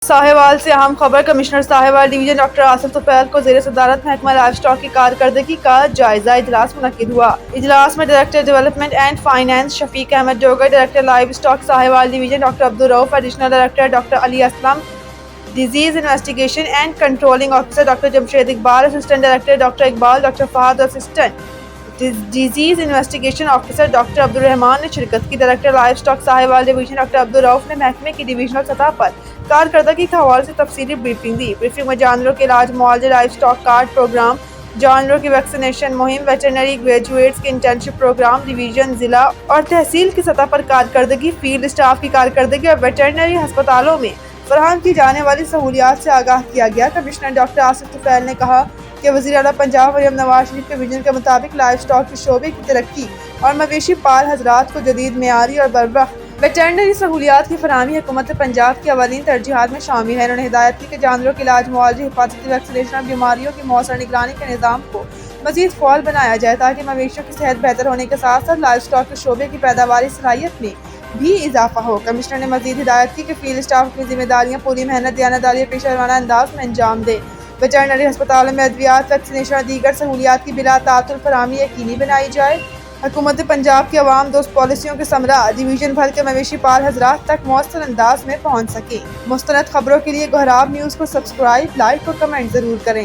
साहिवाल से अहम खबर। Commissioner Sahiwal division doctor Asif Tufail को ज़ेर सदारत महकमा लाइफ स्टॉक की कारकर्दगी का जायजा इजलास मुनक्किद हुआ। इजलास में director development and finance Shafiq Ahmed Dogar, director livestock Sahiwal division doctor Abdul Rauf, additional director doctor Ali Aslam, disease investigation and controlling officer doctor Jamshed Iqbal, assistant director doctor Iqbal, doctor Fahad, assistant disease investigation officer doctor Abdul Rehman ने शिरकत की। Director livestock Sahiwal division doctor Abdul Rauf ने महकमे की divisional सतह पर कारकर्दगी के हवाले से तफसीली ब्रीफिंग दी। ब्रीफिंग में जानवरों के इलाज, मुआवजे, लाइफ स्टॉक कार्ड प्रोग्राम, जानवरों की वैक्सीनेशन मुहिम, वेटरनरी ग्रेजुएट्स के इंटर्नशिप प्रोग्राम, डिवीजन, जिला और तहसील की सतह पर कारकर्दगी, फील्ड स्टाफ की कारकर्दगी और वेटरनरी अस्पतालों में फराहम की जाने वाली सहूलियात से आगाह किया गया। कमिश्नर डॉक्टर आसिफ तुफैल ने कहा कि वज़ीर आला पंजाब मरियम नवाज शरीफ के विजन के मुताबिक लाइफ स्टॉक के शोबे की तरक्की और मवेशी पाल हजरात को जदीद मेयारी और बरवक्त वेटरनरी सहूलियात की फराहमी हुकूमत पंजाब की अवलीन तरजीहात में शामिल है। उन्होंने हिदायत की कि जानवरों के इलाज, मुआवजे, हिफाजती वैक्सीनेशन और बीमारियों की मौसर निगरानी के निज़ाम को मज़ीद फ़ौल बनाया जाए ताकि मवेशियों की सेहत बेहतर होने के साथ साथ लाइफ स्टॉक के शोबे की पैदावारी सलाहियत में भी इजाफा हो। कमिश्नर ने मज़ीद हिदायत की कि फील्ड स्टाफ अपनी जिम्मेदारियाँ पूरी मेहनत, दयानतदारी और पेशेवराना अंदाज में अंजाम दे। वेटरनरी अस्पतालों में अद्वियात, वैक्सीनेशन और दीगर सहूलियात की बिला तातुल फराहमी यकीनी बनाई जाए। हुकूमत पंजाब की अवाम दोस्त पॉलिसियों के समरा डिवीजन भर के मवेशी पाल हजरात तक मौसर अंदाज में पहुँच सके। मुस्तनद खबरों के लिए गोहराब न्यूज़ को सब्सक्राइब, लाइक और कमेंट ज़रूर करें।